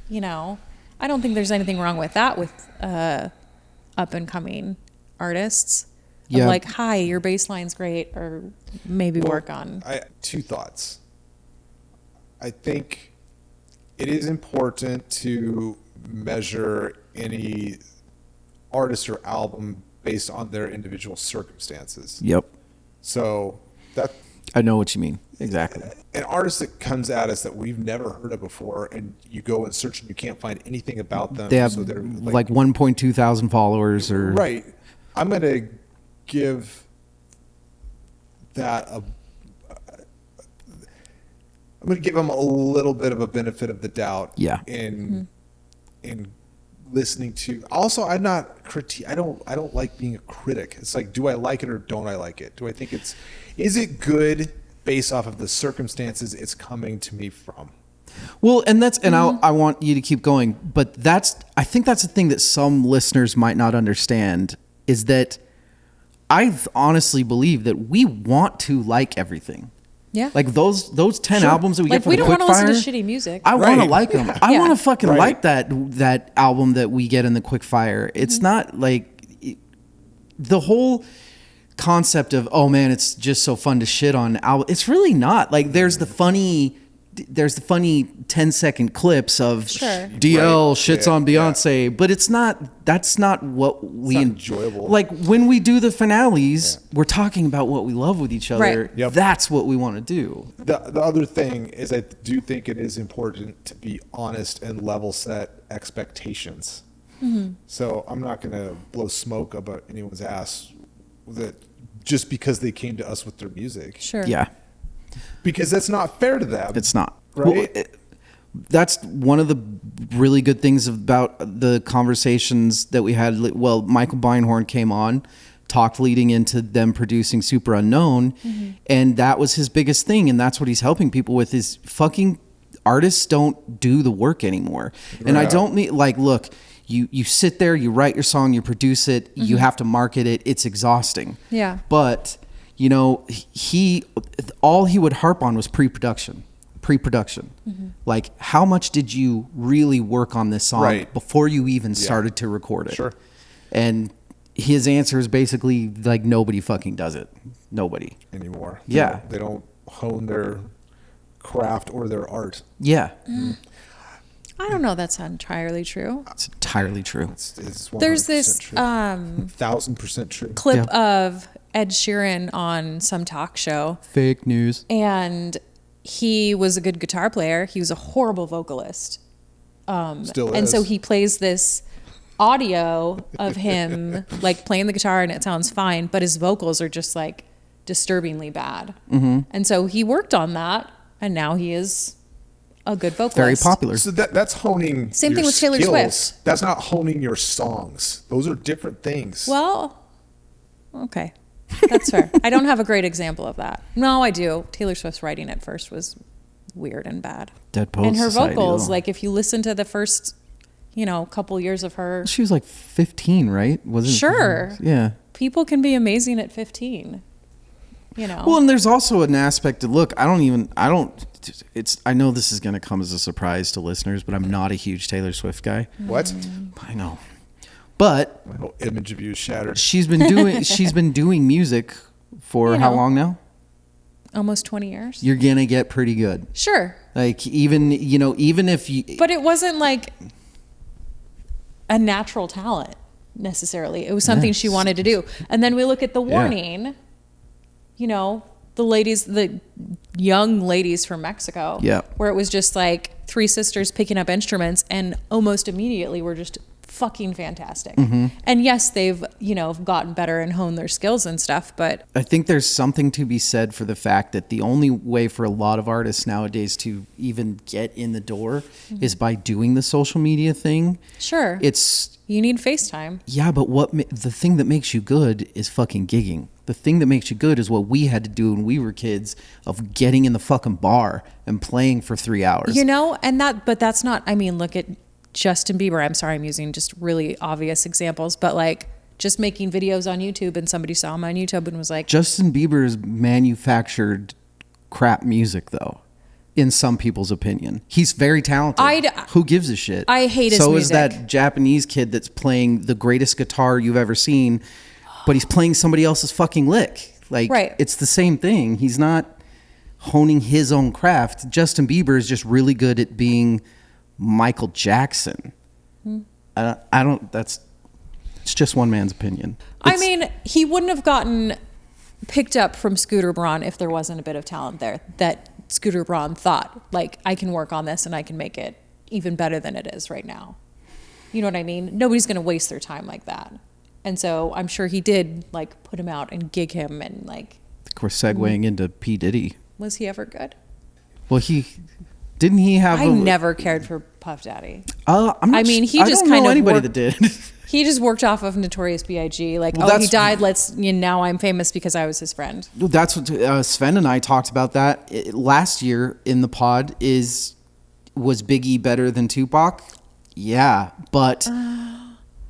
You know, I don't think there's anything wrong with that with up and coming artists. Of Yeah. like, "Hi, your bass line's great," or maybe work on. Two thoughts. I think it is important to measure any artist or album based on their individual circumstances. Yep. So that I know what you mean. Exactly. an artist that comes at us that we've never heard of before, and you go and search and you can't find anything about them. They have so they're like 1.2 thousand followers or right. I'm going to give that I'm going to give them a little bit of a benefit of the doubt. Yeah. In listening to. Also, I'm not I don't like being a critic. It's like, do I like it or don't I like it? Do I think is it good based off of the circumstances it's coming to me from? Well, and I want you to keep going, but I think that's the thing that some listeners might not understand is that I honestly believe that we want to like everything. Yeah. Like those 10 albums that we Like get from we don't want to Quickfire. listen to shitty music. I want to Right. like them. I Yeah. want to fucking Right. like that album that we get in the Quickfire. It's not like the whole concept of, oh man, it's just so fun to shit on album. It's really not. Like there's the funny 10-second clips of Sure. DL Right. shits Yeah. on Beyonce, but that's not what we not enjoyable. Like when we do the finales, we're talking about what we love with each other. Right. Yep. That's what we want to do. The other thing is I do think it is important to be honest and level set expectations. So I'm not going to blow smoke about anyone's ass that just because they came to us with their music, Sure. Yeah. because that's not fair to them. It's not. Right? Well, that's one of the really good things about the conversations that we had. Well, Michael Beinhorn came on, talked leading into them producing Super Unknown, and that was his biggest thing, and that's what he's helping people with is fucking artists don't do the work anymore. And I Right. don't mean like, look, you sit there, you write your song, you produce it, you have to market it. It's exhausting. Yeah. But you know, all he would harp on was pre-production. Like, how much did you really work on this song Right. before you even started to record it? Sure. And his answer is basically like, nobody fucking does it. Nobody. anymore. Yeah. They don't hone their craft or their art. Yeah, I don't know. That's not entirely true. it's entirely true. It's There's 100% this true. 1,000% true. clip of Ed Sheeran on some talk show, Fake news. and he was a good guitar player. He was a horrible vocalist. Still And is. so he plays this audio of him like playing the guitar and it sounds fine, but his vocals are just like disturbingly bad. And so he worked on that, and now he is a good vocalist. Very popular. So that's honing. Same your thing with Taylor skills. Swift. That's not honing your songs. Those are different things. Well, okay. That's fair. I don't have a great example of that. No, I do. Taylor Swift's writing at first was weird and bad. Dead Poets And her Society, vocals, though. like if you listen to the first, couple years of her, She was like 15, right? Wasn't Sure. Yeah. people can be amazing at 15. Well, and there's also an aspect to look. I know this is going to come as a surprise to listeners, but I'm not a huge Taylor Swift guy. What? I know, but My whole image of you is shattered. she's been doing music for You how know. long now? almost 20 years. You're gonna get pretty good. Sure. Like even if you, But it wasn't like a natural talent necessarily. It was something she wanted to do. And then we look at The Warning, the young ladies from Mexico, Yeah. where it was just like three sisters picking up instruments and almost immediately were just fucking fantastic. Mm-hmm. And yes, they've, gotten better and honed their skills and stuff, but I think there's something to be said for the fact that the only way for a lot of artists nowadays to even get in the door is by doing the social media thing. sure, you need FaceTime. Yeah, but the thing that makes you good is fucking gigging. The thing that makes you good is what we had to do when we were kids of getting in the fucking bar and playing for 3 hours. But that's not, look at Justin Bieber, I'm sorry, I'm using just really obvious examples, but like just making videos on YouTube and somebody saw him on YouTube and was like, Justin Bieber's manufactured crap music, though, in some people's opinion. He's very talented. Who gives a shit? I hate his so music. is that Japanese kid that's playing the greatest guitar you've ever seen, but he's playing somebody else's fucking lick. Like, Right. It's the same thing. He's not honing his own craft. Justin Bieber is just really good at being Michael Jackson. I don't, it's just one man's opinion. I mean, he wouldn't have gotten picked up from Scooter Braun if there wasn't a bit of talent there that Scooter Braun thought, like, I can work on this and I can make it even better than it is right now. You know what I mean? Nobody's going to waste their time like that. And so I'm sure he did, like, put him out and gig him and, like, Of course, segueing into P. Diddy. was he ever good? Well, didn't he have I never cared for Puff Daddy. I'm not I mean, he I just don't kind know of anybody worked- that did. He just worked off of Notorious B.I.G. Like, Well, oh, he that's- died. Now I'm famous because I was his friend. That's what Sven and I talked about that last year in the pod. Was Biggie better than Tupac? Yeah, but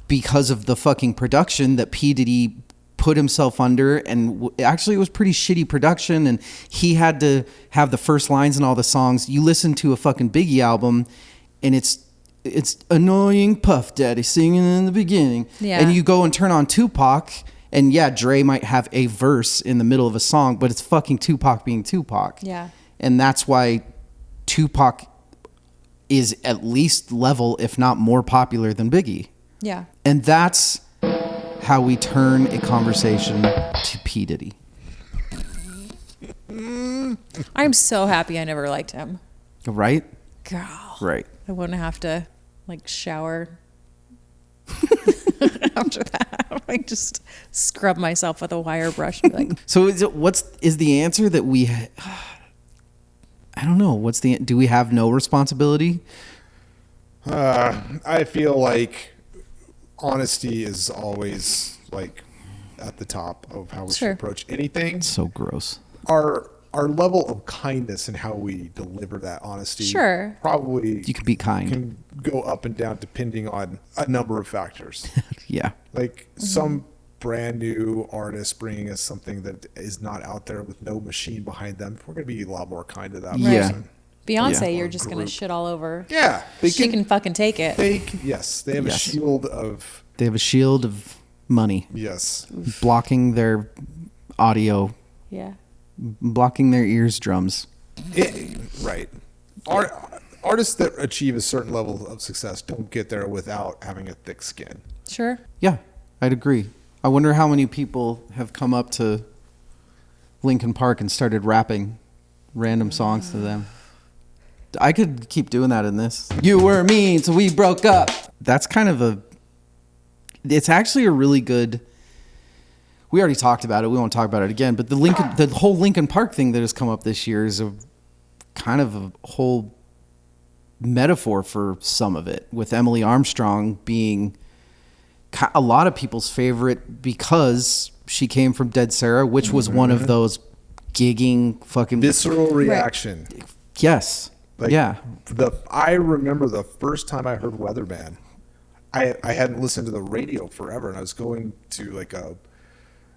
because of the fucking production that P. Diddy put himself under, and actually it was pretty shitty production, and he had to have the first lines in all the songs. You listen to a fucking Biggie album, and it's annoying Puff Daddy singing in the beginning. Yeah. And you go and turn on Tupac, and yeah, Dre might have a verse in the middle of a song, but it's fucking Tupac being Tupac. Yeah. And that's why Tupac is at least level, if not more popular than Biggie. Yeah. And that's how we turn a conversation to P. Diddy. I'm so happy I never liked him. Right? Girl. Right. I wouldn't have to, like, shower after that. Like, just scrub myself with a wire brush and be like, So is the answer that we I don't know. Do we have no responsibility? I feel like honesty is always like at the top of how we Sure. should approach anything. So gross. Our level of kindness and how we deliver that honesty Sure. probably You can be kind. can go up and down depending on a number of factors. Yeah. Like some brand new artist bringing us something that is not out there with no machine behind them, we're going to be a lot more kind to that Yeah. person. Beyonce, Yeah. you're just going to shit all over. Yeah, She can fucking take it. They have Yes. a shield of They have a shield of money yes. blocking their audio, Yeah. blocking their eardrums. Right. Artists that achieve a certain level of success don't get there without having a thick skin. Sure. Yeah, I'd agree. I wonder how many people have come up to Linkin Park and started rapping random songs to them. I could keep doing that in this. You were mean, so we broke up. That's kind of it's actually a really good. We already talked about it. We won't talk about it again. But the whole Linkin Park thing that has come up this year is a kind of a whole metaphor for some of it, with Emily Armstrong being a lot of people's favorite because she came from Dead Sarah, which was one of those gigging fucking Visceral reaction. yes. Like, yeah. I remember the first time I heard Weatherman. I hadn't listened to the radio forever, and I was going to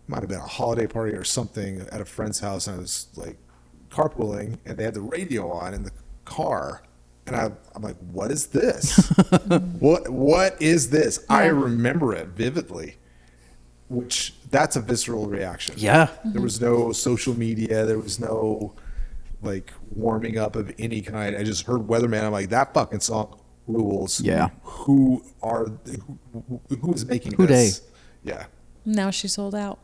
might have been a holiday party or something at a friend's house, and I was like carpooling, and they had the radio on in the car, and I'm like, what is this? What is this? I remember it vividly, which that's a visceral reaction. Yeah. There was no social media. There was no like warming up of any kind. I just heard Weatherman. I'm like, that fucking song rules. Yeah. Who is making Who this? Yeah. Now she's sold out.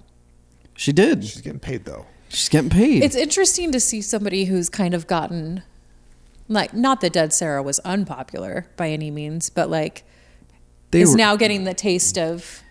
She did. She's getting paid though. She's getting paid. It's interesting to see somebody who's kind of gotten, like, not that Dead Sarah was unpopular by any means, but like is now getting the taste of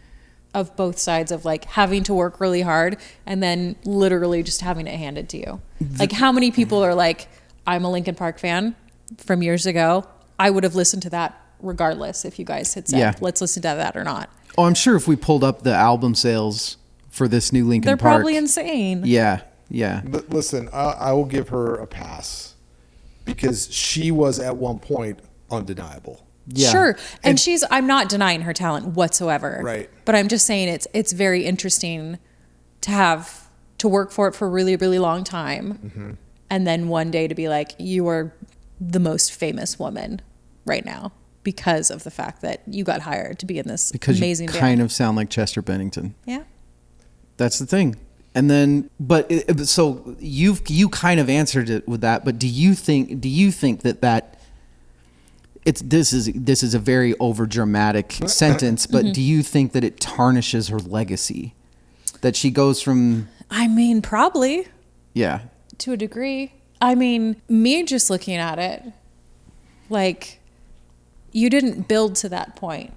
both sides of like having to work really hard and then literally just having it handed to you. Like, how many people are like, I'm a Linkin Park fan from years ago. I would have listened to that regardless if you guys had said, Yeah. let's listen to that or not. Oh, I'm sure if we pulled up the album sales for this new Linkin They're Park. probably insane. Yeah. Yeah. But listen, I will give her a pass because she was at one point undeniable. Yeah. Sure. And I'm not denying her talent whatsoever. Right. But I'm just saying it's very interesting to work for it for a really, really long time. Mm-hmm. And then one day to be like, you are the most famous woman right now because of the fact that you got hired to be in this Because amazing you band. kind of sound like Chester Bennington. Yeah. That's the thing. And then, so you kind of answered it with that. But do you think that this is a very over dramatic sentence? But do you think that it tarnishes her legacy? That she goes from I mean, probably yeah to a degree. I mean, me just looking at it, like, you didn't build to that point.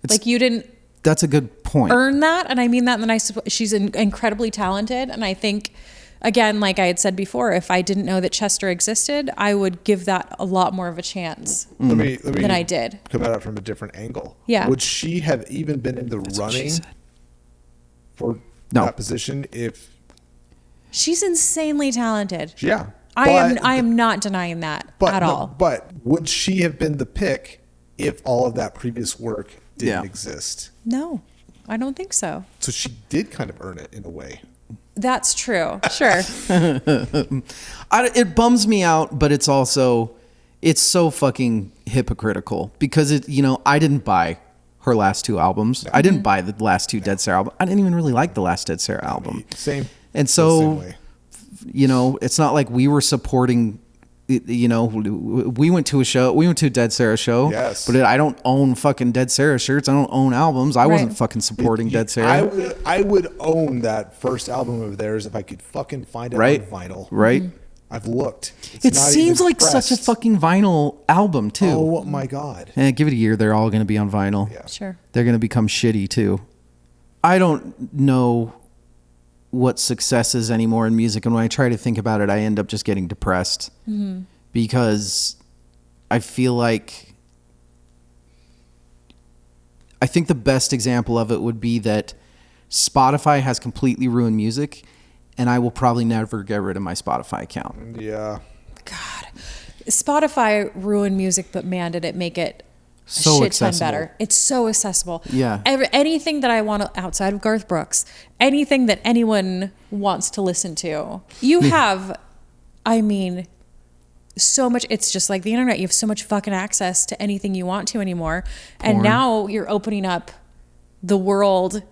Like, you didn't that's a good point. earn that. And I mean that in the nicest way. She's incredibly talented. And I think, again, like I had said before, if I didn't know that Chester existed, I would give that a lot more of a chance Let me than I did. come at it from a different angle. Yeah. Would she have even been in the what she running said. for No. that position if She's insanely talented. yeah. I am not denying that at all. But would she have been the pick if all of that previous work didn't Yeah. exist? No, I don't think so. So she did kind of earn it in a way. That's true. Sure. It bums me out, but it's also it's so fucking hypocritical because I didn't buy her last two albums. I didn't buy the last two Dead Sarah albums. I didn't even really like the last Dead Sarah album. Same. And Same so, way. it's not like we were supporting. We went to a show. We went to a Dead Sarah show. Yes. But I don't own fucking Dead Sarah shirts. I don't own albums. I wasn't Right. fucking supporting Dead Sarah. I would own that first album of theirs if I could fucking find it Right. on vinyl. Right. I've looked. It's It not seems even like such a pressed. fucking vinyl album too. Oh my god. Give it a year. They're all going to be on vinyl. Yeah. Sure. They're going to become shitty too. I don't know what success is anymore in music. And when I try to think about it, I end up just getting depressed because I feel like I think the best example of it would be that Spotify has completely ruined music and I will probably never get rid of my Spotify account. Yeah. God, Spotify ruined music, but man, did it make it So a shit accessible. ton better. It's so accessible. Yeah. Anything that I want outside of Garth Brooks, anything that anyone wants to listen to, you have, I mean, so much. It's just like the internet. You have so much fucking access to anything you want to anymore. And Porn. now you're opening up the world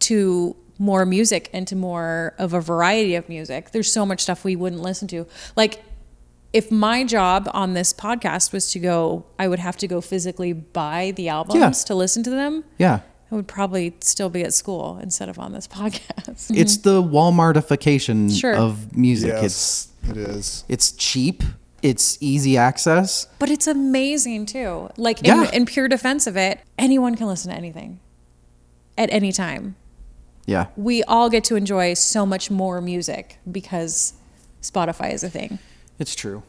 to more music and to more of a variety of music. There's so much stuff we wouldn't listen to. Like, if my job on this podcast was to go, I would have to go physically buy the albums Yeah. to listen to them. Yeah. I would probably still be at school instead of on this podcast. It's the Walmartification Sure. of music. Yes, it is. It's cheap. It's easy access. But it's amazing too. Like, Yeah. in pure defense of it, anyone can listen to anything at any time. Yeah. We all get to enjoy so much more music because Spotify is a thing. It's true.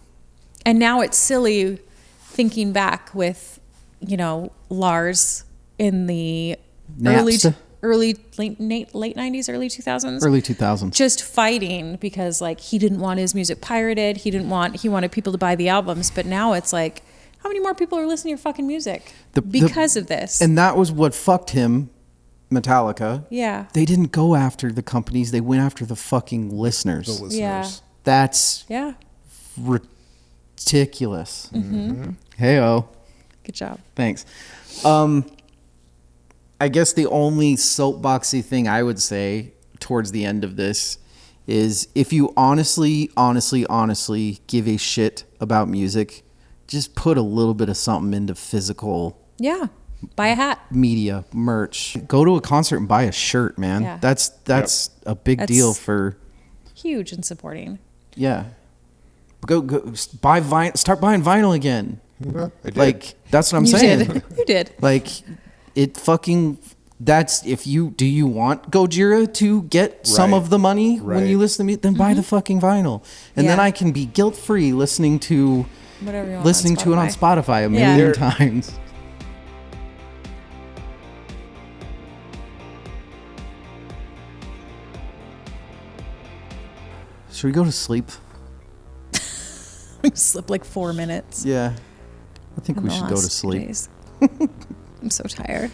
And now it's silly thinking back with, Lars in the Napster. late 90s, early 2000s. Early 2000s. Just fighting because he didn't want his music pirated. He wanted people to buy the albums. But now it's like, how many more people are listening to your fucking music because of this? And that was what fucked him, Metallica. Yeah. They didn't go after the companies. They went after the fucking listeners. The listeners. Yeah. That's Yeah. ridiculous. Hey-oh. Good job. Thanks. I guess the only soapboxy thing I would say towards the end of this is if you honestly give a shit about music, just put a little bit of something into physical Yeah. Buy a hat. media, merch. Go to a concert and buy a shirt, man. Yeah. That's a big That's- deal for Huge in supporting. yeah. Go buy vinyl. Start buying vinyl again. I did. Like that's what I'm You saying. did. You did. Like it fucking that's if you do you want Gojira to get some Right. of the money when Right. you listen to me, then buy the fucking vinyl. And then Yeah. I can be guilt free listening to Whatever you want. listening to it on Spotify a million Yeah. times. Should we go to sleep? Slip 4 minutes. Yeah. I think in we the should go to last few sleep. days. I'm so tired.